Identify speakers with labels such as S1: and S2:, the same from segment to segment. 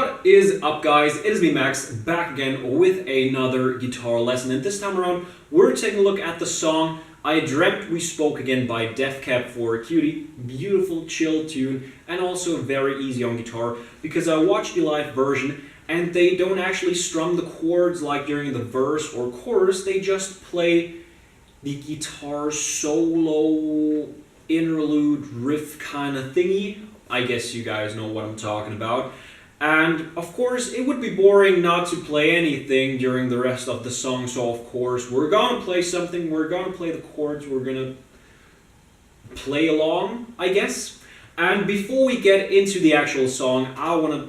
S1: What is up, guys? It is me, Max, back again with another guitar lesson, and this time around we're taking a look at the song I Dreamt We Spoke Again by Death Cab For Cutie. Beautiful, chill tune, and also very easy on guitar because I watched the live version and they don't actually strum the chords like during the verse or chorus, they just play the guitar solo, interlude, riff kind of thingy. I guess you guys know what I'm talking about. And of course, it would be boring not to play anything during the rest of the song, so of course, we're gonna play something, we're gonna play the chords, we're gonna play along, I guess. And before we get into the actual song, I wanna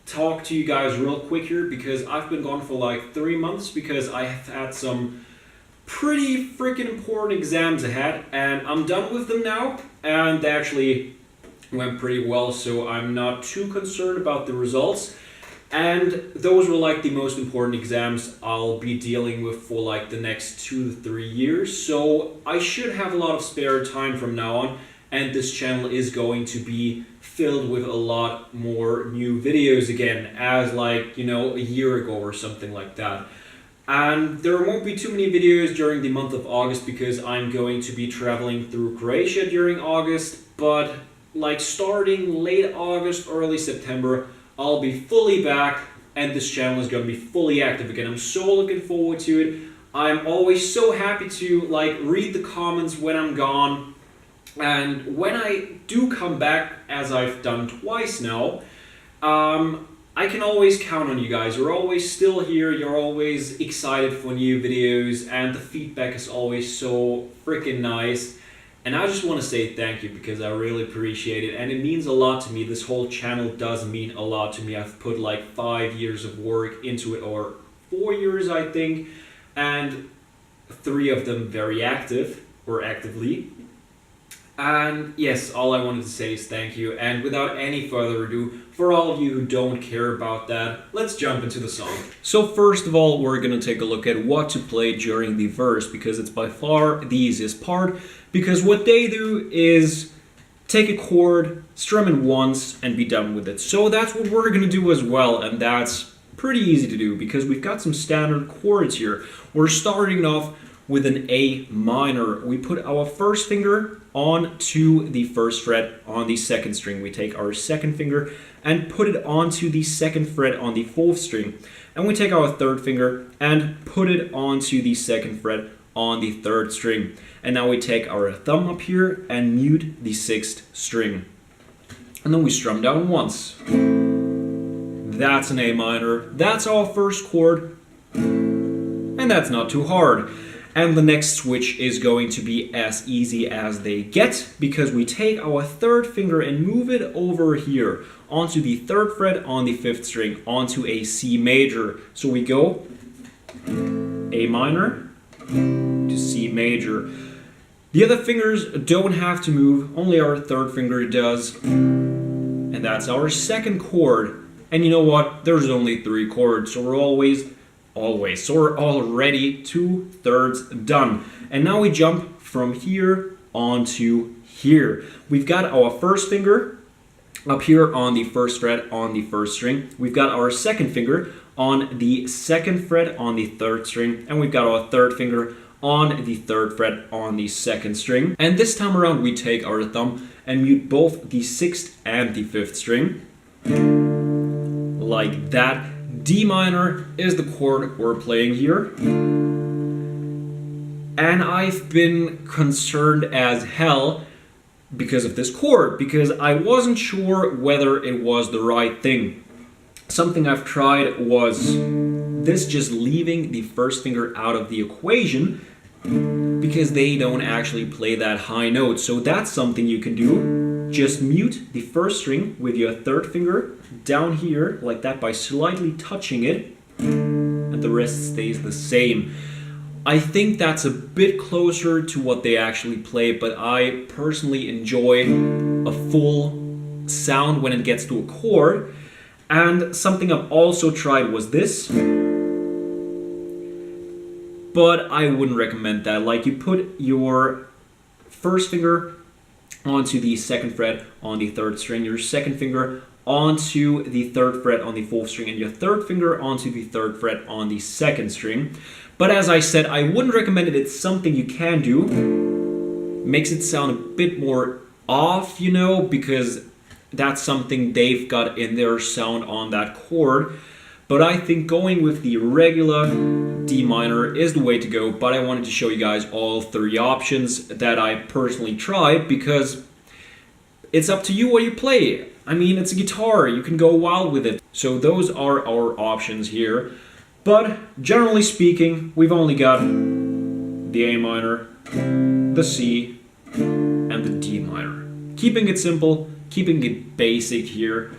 S1: talk to you guys real quick here because I've been gone for like 3 months because I have had some pretty freaking important exams ahead, and I'm done with them now, and they actually went pretty well, so I'm not too concerned about the results. And those were like the most important exams I'll be dealing with for like the next 2 to 3 years, so I should have a lot of spare time from now on, and this channel is going to be filled with a lot more new videos again, as like, you know, a year ago or something like that. And there won't be too many videos during the month of August because I'm going to be traveling through Croatia during August, but like starting late August, early September, I'll be fully back and this channel is going to be fully active again. I'm so looking forward to it. I'm always so happy to like read the comments when I'm gone. And when I do come back, as I've done twice now, I can always count on you guys. You're always still here, you're always excited for new videos, and the feedback is always so freaking nice. And I just want to say thank you because I really appreciate it, and it means a lot to me. This whole channel does mean a lot to me. I've put like 5 years of work into it, or 4 years I think, and 3 of them very active, or actively. And yes, all I wanted to say is thank you, and without any further ado, for all of you who don't care about that, let's jump into the song. So first of all, we're going to take a look at what to play during the verse, because it's by far the easiest part, because what they do is take a chord, strum it once, and be done with it. So that's what we're going to do as well, and that's pretty easy to do, because we've got some standard chords here. We're starting off with an A minor. We put our first finger onto the first fret on the second string. We take our second finger and put it onto the second fret on the fourth string. And we take our third finger and put it onto the second fret on the third string. And now we take our thumb up here and mute the sixth string. And then we strum down once. That's an A minor. That's our first chord. And that's not too hard. And the next switch is going to be as easy as they get, because we take our third finger and move it over here onto the third fret on the fifth string, onto a C major. So we go A minor to C major. The other fingers don't have to move, only our third finger does. And that's our second chord. And you know what? There's only 3 chords, so we're so we're already 2/3 done. And now we jump from here onto here. We've got our first finger up here on the first fret on the first string. We've got our second finger on the second fret on the third string. And we've got our third finger on the third fret on the second string. And this time around we take our thumb and mute both the sixth and the fifth string. Like that. D minor is the chord we're playing here. And I've been concerned as hell because of this chord, because I wasn't sure whether it was the right thing. Something I've tried was this, just leaving the first finger out of the equation, because they don't actually play that high note. So that's something you can do. Just mute the first string with your third finger down here, like that, by slightly touching it, and the rest stays the same. I think that's a bit closer to what they actually play, but I personally enjoy a full sound when it gets to a chord. And something I've also tried was this, but I wouldn't recommend that. Like, you put your first finger onto the second fret on the third string, your second finger onto the 3rd fret on the 4th string and your 3rd finger onto the 3rd fret on the 2nd string. But as I said, I wouldn't recommend it. It's something you can do. Makes it sound a bit more off, you know, because that's something they've got in their sound on that chord. But I think going with the regular D minor is the way to go. But I wanted to show you guys all 3 options that I personally tried, because it's up to you what you play. I mean, it's a guitar, you can go wild with it. So those are our options here. But generally speaking, we've only got the A minor, the C, and the D minor. Keeping it simple, keeping it basic here,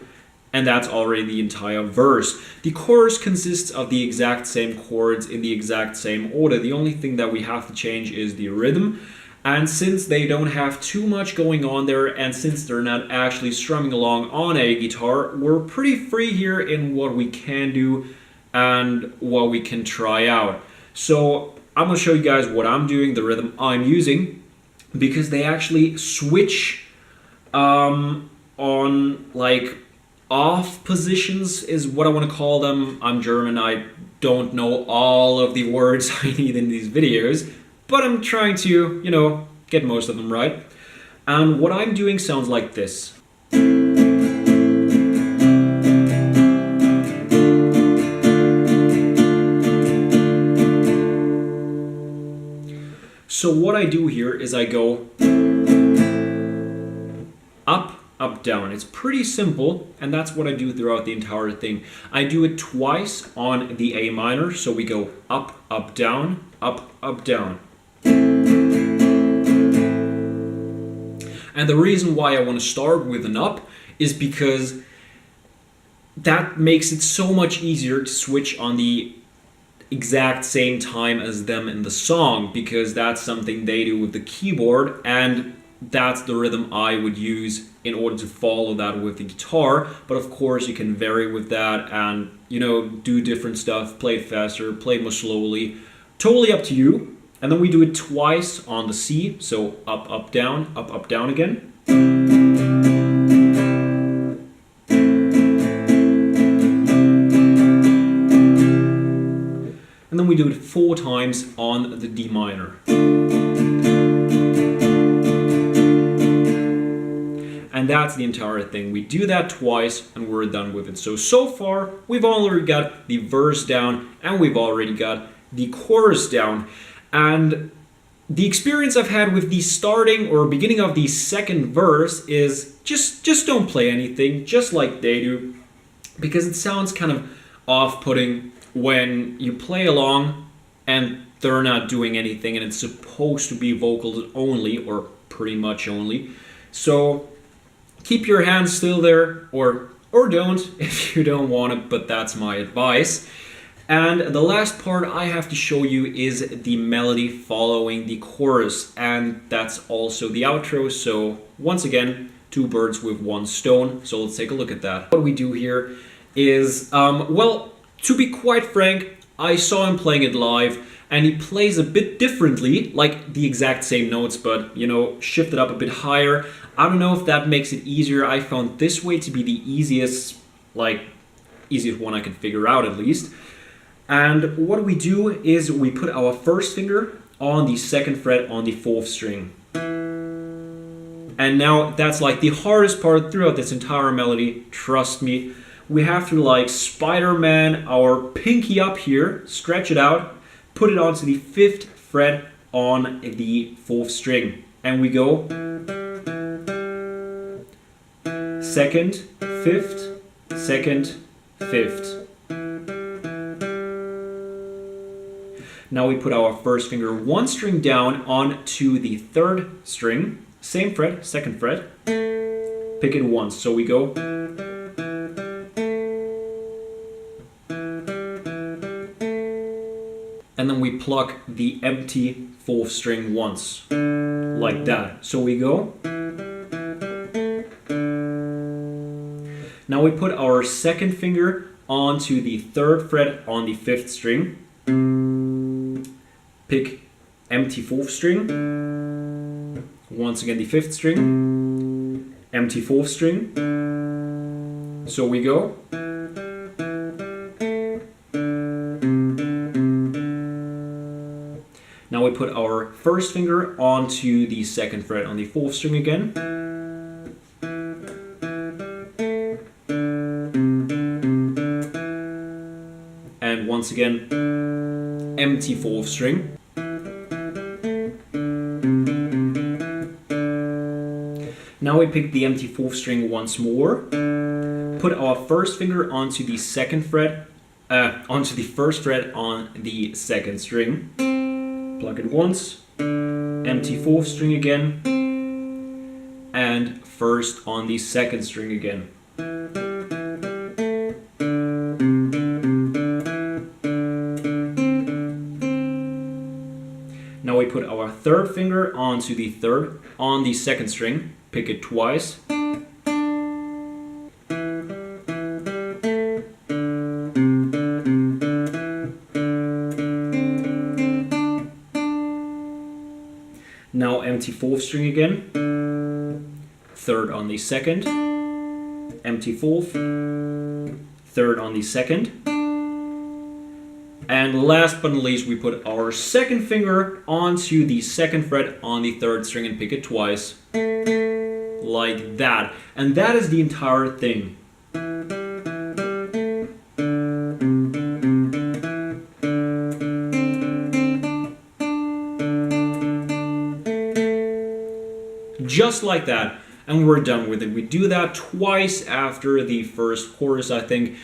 S1: and that's already the entire verse. The chorus consists of the exact same chords in the exact same order. The only thing that we have to change is the rhythm. And since they don't have too much going on there, and since they're not actually strumming along on a guitar, we're pretty free here in what we can do and what we can try out. So I'm going to show you guys what I'm doing, the rhythm I'm using, because they actually switch on like off positions is what I want to call them. I'm German, I don't know all of the words I need in these videos, but I'm trying to, you know, get most of them right. And what I'm doing sounds like this. So what I do here is I go up, up, down. It's pretty simple, and that's what I do throughout the entire thing. I do it twice on the A minor, so we go up, up, down, up, up, down. And the reason why I want to start with an up is because that makes it so much easier to switch on the exact same time as them in the song, because that's something they do with the keyboard, and that's the rhythm I would use in order to follow that with the guitar. But of course you can vary with that and, you know, do different stuff, play it faster, play it more slowly, totally up to you. And then we do it twice on the C, so up, up, down again. And then we do it 4 times on the D minor. And that's the entire thing. We do that twice and we're done with it. So far, we've already got the verse down and we've already got the chorus down. And the experience I've had with the starting or beginning of the 2nd verse is just don't play anything, just like they do, because it sounds kind of off-putting when you play along and they're not doing anything and it's supposed to be vocals only, or pretty much only. So keep your hands still there, or don't if you don't want it, but that's my advice. And the last part I have to show you is the melody following the chorus, and that's also the outro. So once again, 2 birds with 1 stone. So let's take a look at that. What we do here is, well, to be quite frank, I saw him playing it live, and he plays a bit differently, like the exact same notes, but, you know, shifted up a bit higher. I don't know if that makes it easier. I found this way to be the easiest one I could figure out, at least. And what we do is we put our first finger on the 2nd fret on the 4th string. And now that's like the hardest part throughout this entire melody, trust me. We have to like Spider-Man our pinky up here, stretch it out, put it onto the 5th fret on the 4th string. And we go 2nd, 5th, 2nd, 5th. Now we put our first finger 1 string down onto the 3rd string, same fret, 2nd fret, pick it once, so we go. And then we pluck the empty 4th string once, like that. So we go. Now we put our 2nd finger onto the 3rd fret on the 5th string. Pick empty 4th string. Once again the 5th string. Empty 4th string. So we go. Now we put our first finger onto the second fret on the 4th string again. And once again, empty 4th string. Now we pick the empty 4th string once more, put our first finger onto the second fret, onto the first fret on the 2nd string, pluck it once, empty 4th string again, and first on the 2nd string again. Now we put our third finger onto the 3rd on the 2nd string, pick it twice. Now empty 4th string again, 3rd on the 2nd, empty 4th, 3rd on the 2nd, and last but not least we put our 2nd finger onto the 2nd fret on the 3rd string and pick it twice, like that. And that is the entire thing. Just like that, and we're done with it. We do that twice after the first chorus, I think.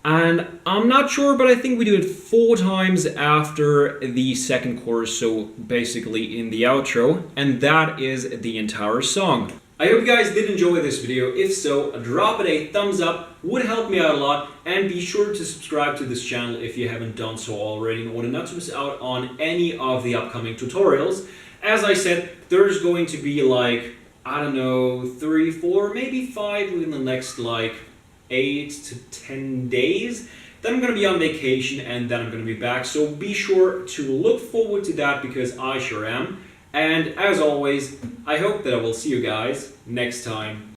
S1: And I'm not sure, but I think we do it 4 times after the 2nd chorus, so basically in the outro. And that is the entire song. I hope you guys did enjoy this video. If so, drop it a thumbs up, would help me out a lot. And be sure to subscribe to this channel if you haven't done so already in order not to miss out on any of the upcoming tutorials. As I said, there's going to be like, I don't know, 3, 4, maybe 5 within the next like 8 to 10 days. Then I'm going to be on vacation and then I'm going to be back. So be sure to look forward to that because I sure am. And as always, I hope that I will see you guys next time.